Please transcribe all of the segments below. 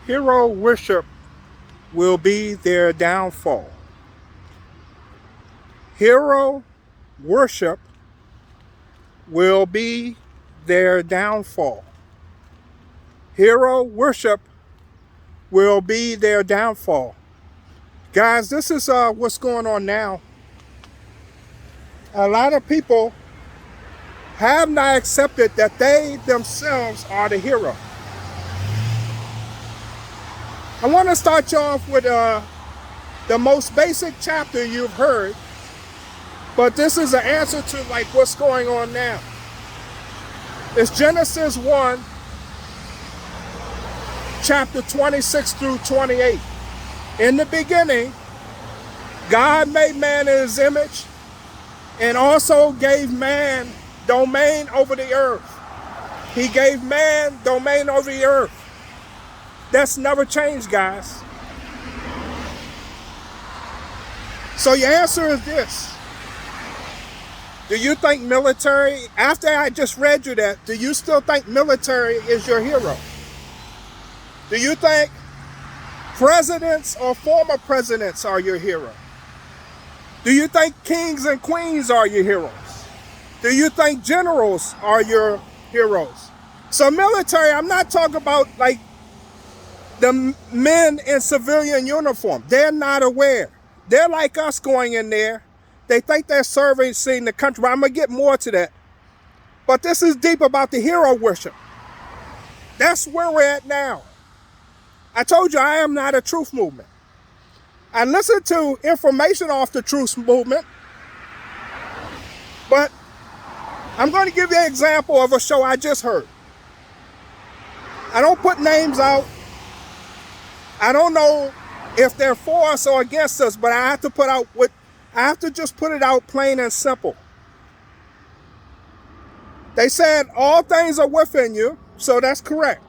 Hero worship will be their downfall. Hero worship will be their downfall. Hero worship will be their downfall. Guys, this is what's going on now. A lot of people have not accepted that they themselves are the hero. I want to start you off with the most basic chapter you've heard, but this is an answer to like what's going on now. It's Genesis 1, chapter 26 through 28. In the beginning, God made man in his image and also gave man domain over the earth. He gave man domain over the earth. That's never changed, guys. So your answer is this. Do you think military, after I just read you that, do you still think military is your hero? Do you think presidents or former presidents are your hero? Do you think kings and queens are your heroes? Do you think generals are your heroes? So military, I'm not talking about like the men in civilian uniform. They're not aware. They're like us going in there. They think they're servicing the country. But I'm going to get more to that. But this is deep about the hero worship. That's where we're at now. I told you I am not a truth movement. I listen to information off the truth movement. But I'm going to give you an example of a show I just heard. I don't put names out. I don't know if they're for us or against us, but I have to just put it out plain and simple. They said all things are within you, so that's correct.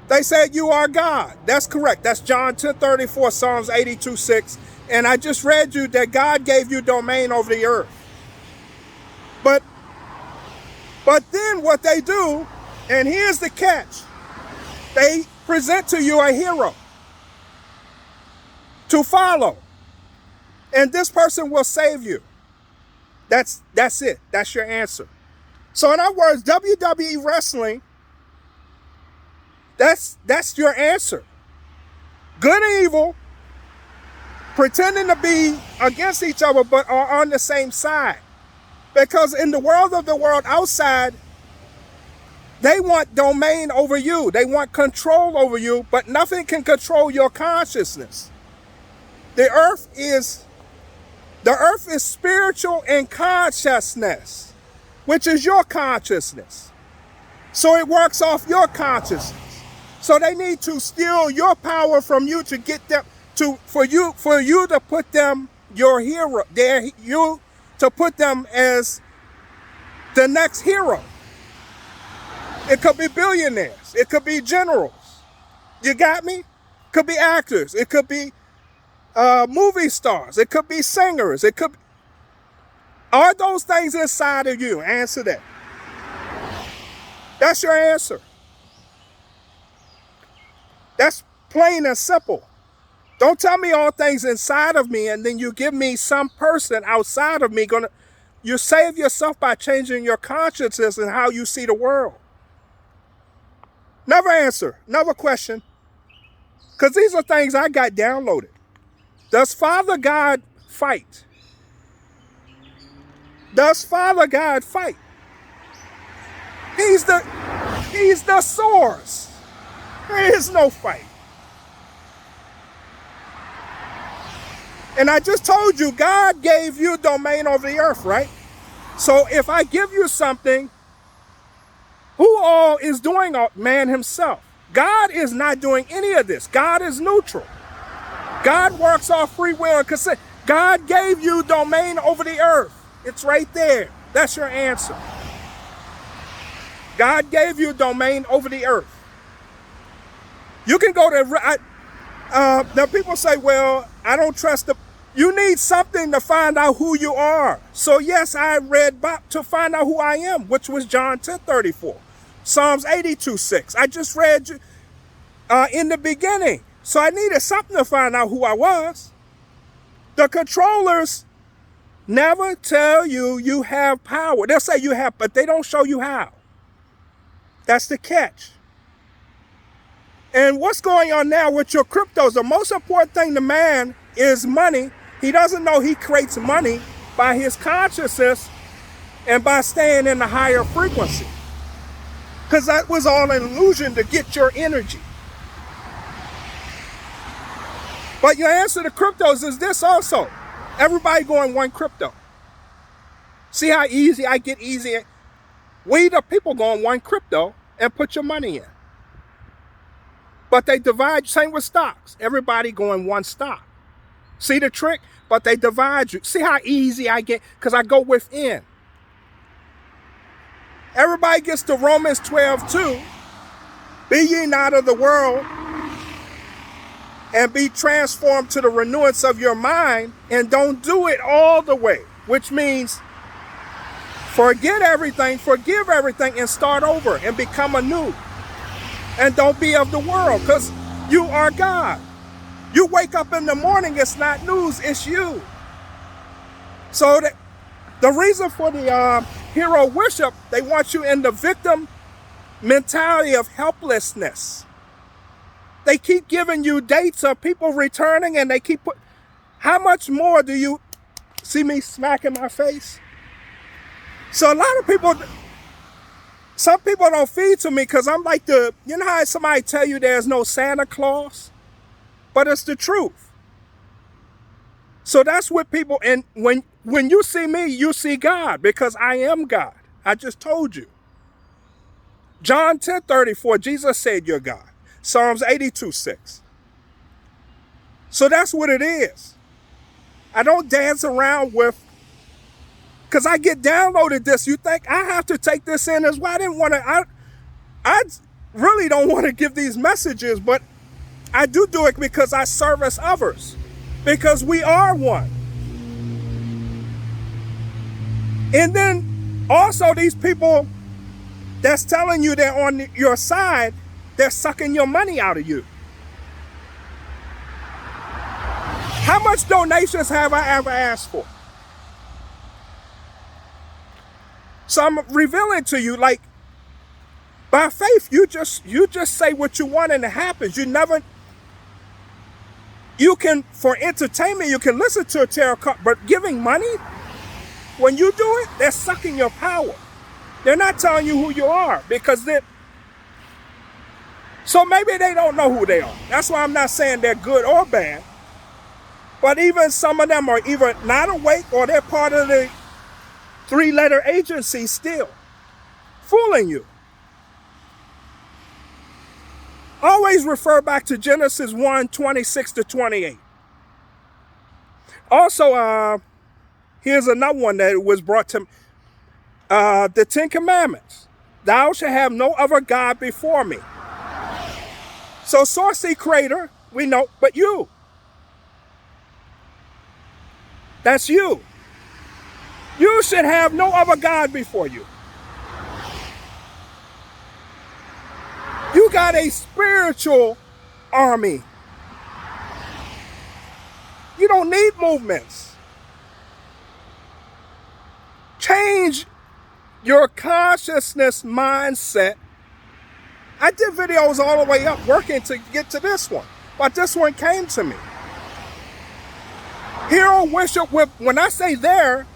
They said you are God. That's correct. That's John 10:34, Psalms 82:6. And I just read you that God gave you domain over the earth. But then what they do, and here's the catch, they present to you a hero to follow. And this person will save you. That's it. That's your answer. So in other words, WWE wrestling, that's your answer. Good and evil, pretending to be against each other, but are on the same side. Because in the world outside, they want domain over you. They want control over you, but nothing can control your consciousness. The earth is spiritual in consciousness, which is your consciousness. So it works off your consciousness. So they need to steal your power from you to get them for you to put them your hero. To put them as the next hero. It could be billionaires. It could be generals. You got me? Could be actors. It could be movie stars. It could be singers. It could be... Are those things inside of you? Answer that. That's your answer. That's plain and simple. Don't tell me all things inside of me and then you give me some person outside of me. You save yourself by changing your consciousness and how you see the world. Never answer. Never question. Because these are things I got downloaded. Does Father God fight? Does Father God fight? He's the source. There is no fight. And I just told you, God gave you domain over the earth, right? So if I give you something, who all is doing it? Man himself. God is not doing any of this. God is neutral. God works off free will and consent. God gave you domain over the earth. It's right there. That's your answer. God gave you domain over the earth. You can go to... now people say, well, I don't trust the... You need something to find out who you are. So yes, I read to find out who I am, which was John 10:34. Psalms 82:6. I just read you in the beginning. So I needed something to find out who I was. The controllers never tell you you have power. They'll say you have, but they don't show you how. That's the catch. And what's going on now with your cryptos? The most important thing to man is money. He doesn't know he creates money by his consciousness and by staying in the higher frequency. Because that was all an illusion to get your energy. But your answer to cryptos is this also. Everybody going one crypto. See how easy I get easy? We the people going one crypto and put your money in. But they divide, same with stocks. Everybody going one stock. See the trick? But they divide you. See how easy I get? Because I go within. Everybody gets to Romans 12:2. Be ye not of the world, and be transformed to the renewance of your mind, and don't do it all the way, which means forget everything, forgive everything, and start over and become anew. And don't be of the world, because you are God. You wake up in the morning, it's not news, it's you. So that the reason for the hero worship, they want you in the victim mentality of helplessness. They keep giving you dates of people returning, and they keep how much more do you see me smacking my face? So a lot of people, some people don't feed to me because I'm like you know how somebody tell you there's no Santa Claus? But it's the truth. So that's what people, and when you see me, you see God, because I am God. I just told you. John 10:34, Jesus said you're God. Psalms 82:6. So that's what it is. I don't dance around with, because I get downloaded this. You think I have to take this in as well? I didn't want to, I really don't want to give these messages, but I do it because I service others. Because we are one. And then also these people that's telling you they're on your side, they're sucking your money out of you. How much donations have I ever asked for? So I'm revealing to you, like, by faith, you just say what you want and it happens. You can, for entertainment, you can listen to a tarot card, but giving money, when you do it, they're sucking your power. They're not telling you who you are, because so maybe they don't know who they are. That's why I'm not saying they're good or bad. But even some of them are either not awake or they're part of the 3-letter agency still, fooling you. Always refer back to Genesis 1:26-28. Also, here's another one that was brought to the 10 Commandments. Thou shalt have no other God before me. So source creator, we know, but you. That's you. You should have no other God before you. You got a spiritual army. You don't need movements. Change your consciousness mindset. I did videos all the way up working to get to this one, but this one came to me. Hero worship, when I say there,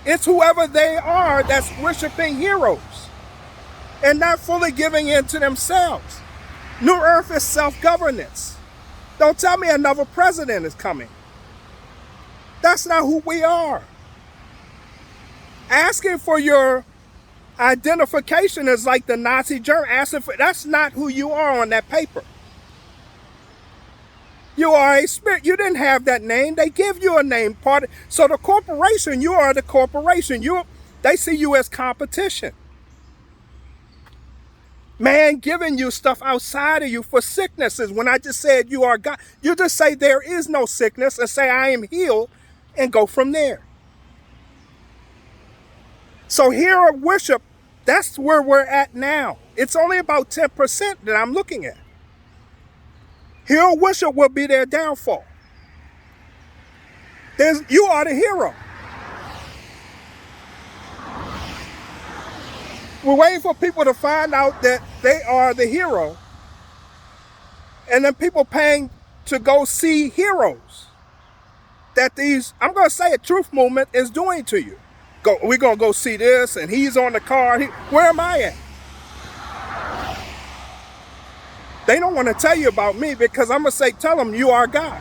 it's whoever they are that's worshiping heroes and not fully giving in to themselves. New Earth is self-governance. Don't tell me another president is coming. That's not who we are. Asking for your identification is like the Nazi German. That's not who you are on that paper. You are a spirit. You didn't have that name. They give you a name. So the corporation, you are the corporation. They see you as competition. Man giving you stuff outside of you for sicknesses. When I just said you are God, you just say there is no sickness and say I am healed and go from there. So hero worship, that's where we're at now. It's only about 10% that I'm looking at. Hero worship will be their downfall. You are the hero. We're waiting for people to find out that they are the hero. And then people paying to go see heroes that these, I'm going to say a truth movement is doing to you. We're going to go see this, and he's on the card. Where am I at? They don't want to tell you about me because I'm going to say, tell them you are God.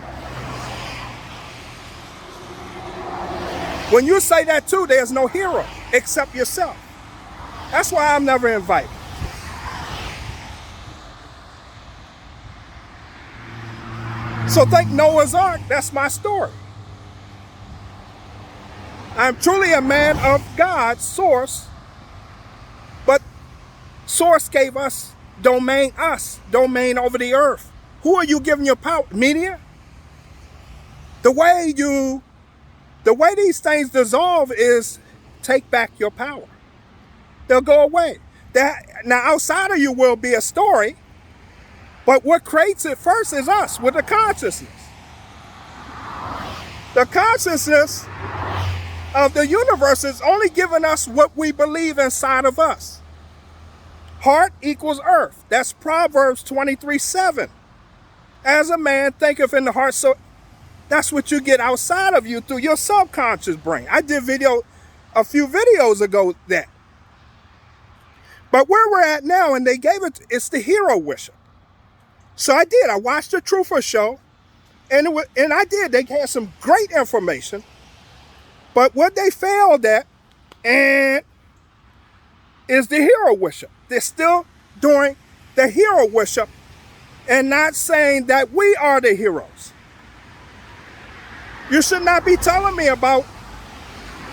When you say that too, there's no hero except yourself. That's why I'm never invited. So think Noah's Ark, that's my story. I'm truly a man of God, Source, but Source gave us domain over the earth. Who are you giving your power? Media? The way these things dissolve is take back your power. They'll go away. Now outside of you will be a story, but what creates it first is us with the consciousness. The consciousness of the universe is only giving us what we believe inside of us. Heart equals earth. That's Proverbs 23:7. As a man thinketh in the heart, so that's what you get outside of you through your subconscious brain. I did a few videos ago that. But where we're at now, and they gave it's the hero worship. So I did. I watched the Truther show, and they had some great information. But what they failed at is the hero worship. They're still doing the hero worship and not saying that we are the heroes. You should not be telling me about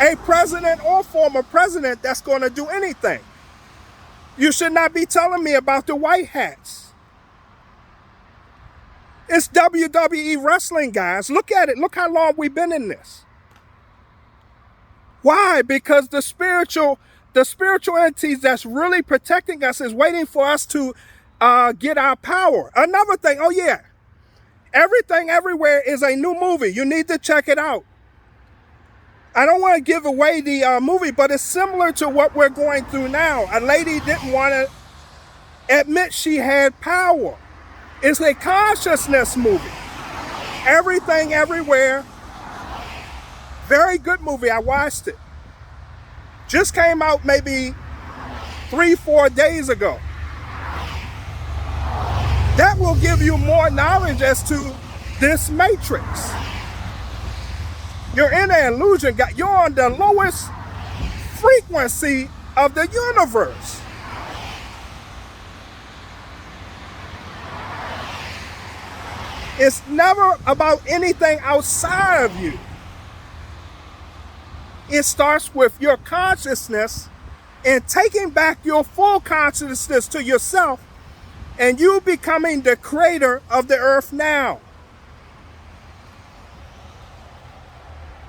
a president or former president that's going to do anything. You should not be telling me about the white hats. It's WWE wrestling, guys. Look at it. Look how long we've been in this. Why? Because the spiritual entities that's really protecting us is waiting for us to get our power. Another thing, oh yeah, Everything Everywhere is a new movie. You need to check it out. I don't want to give away the movie, but it's similar to what we're going through now. A lady didn't want to admit she had power. It's a consciousness movie. Everything Everywhere. Very good movie. I watched it. Just came out maybe 3-4 days ago. That will give you more knowledge as to this matrix. You're in an illusion. You're on the lowest frequency of the universe. It's never about anything outside of you. It starts with your consciousness and taking back your full consciousness to yourself and you becoming the creator of the earth now.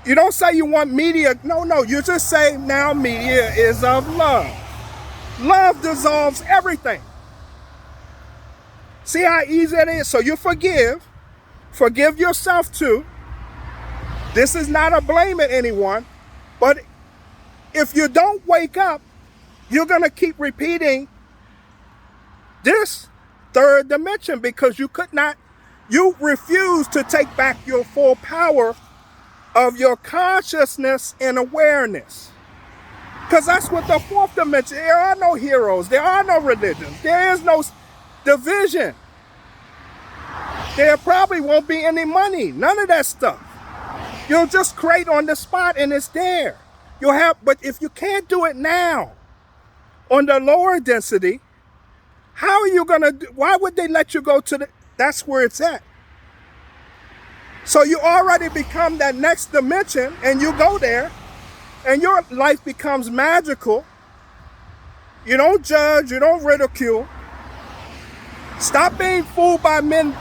You don't say you want media. No. You just say now media is of love. Love dissolves everything. See how easy it is? So you forgive. Forgive yourself too. This is not a blame at anyone. But if you don't wake up, you're going to keep repeating this third dimension because you refuse to take back your full power of your consciousness and awareness. Because that's what the fourth dimension, there are no heroes, there are no religions, there is no division. There probably won't be any money, none of that stuff. You'll just create on the spot and it's there. But if you can't do it now, on the lower density, how are you gonna why would they let you go that's where it's at. So you already become that next dimension and you go there and your life becomes magical. You don't judge, you don't ridicule. Stop being fooled by men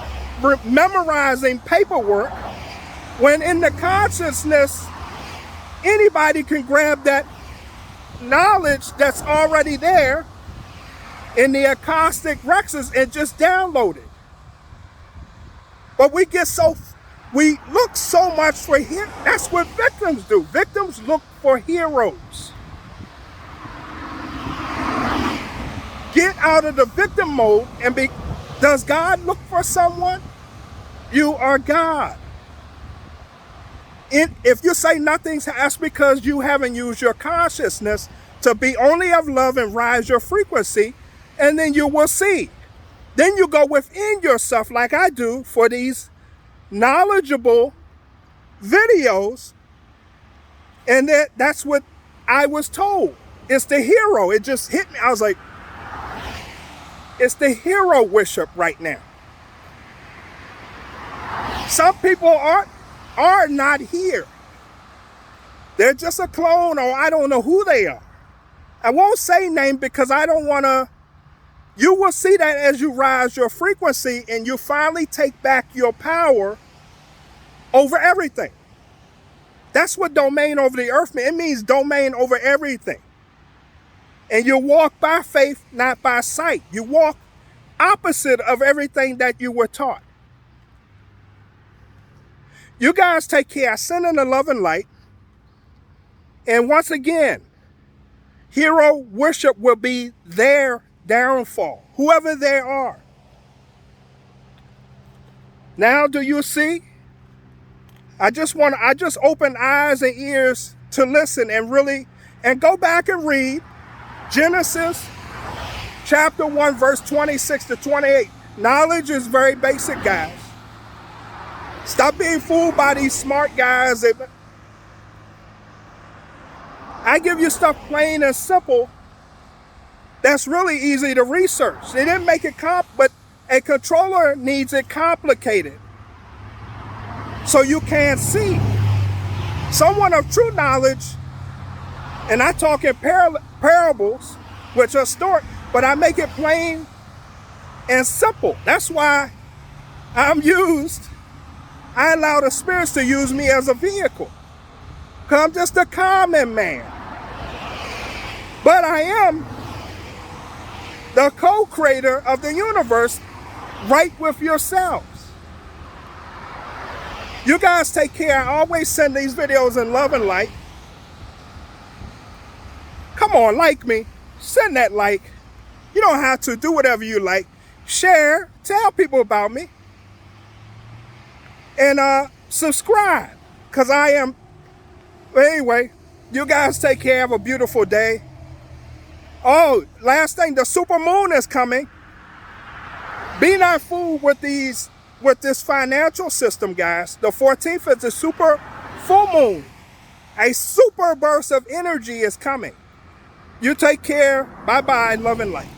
memorizing paperwork. When in the consciousness, anybody can grab that knowledge that's already there in the acoustic rexes and just download it. But we look so much for him. That's what victims do. Victims look for heroes. Get out of the victim mode and does God look for someone? You are God. If you say nothing's, that's because you haven't used your consciousness to be only of love and rise your frequency, and then you will see. Then you go within yourself like I do for these knowledgeable videos, and that's what I was told. It's the hero. It just hit me. I was like, it's the hero worship right now. Some people are not here. They're just a clone, or I don't know who they are. I won't say name because I don't want to. You will see that as you rise your frequency and you finally take back your power over everything. That's what domain over the earth means. It means domain over everything. And you walk by faith, not by sight. You walk opposite of everything that you were taught. You guys take care. I send in the love and light. And once again, hero worship will be their downfall, whoever they are. Now, do you see? I just open eyes and ears to listen and go back and read Genesis chapter 1, verse 26 to 28. Knowledge is very basic, guys. Stop being fooled by these smart guys. I give you stuff plain and simple that's really easy to research. They didn't make it but a controller needs it complicated so you can't see. Someone of true knowledge, and I talk in parables, which are story, but I make it plain and simple. That's why I allow the spirits to use me as a vehicle. Because I'm just a common man. But I am the co-creator of the universe right with yourselves. You guys take care. I always send these videos in love and light. Come on, like me. Send that like. You don't have to do whatever you like. Share. Tell people about me. And subscribe. Because I am... Anyway, you guys take care. Have a beautiful day. Oh, last thing. The super moon is coming. Be not fooled with this financial system, guys. The 14th is the super full moon. A super burst of energy is coming. You take care. Bye-bye. Love and light.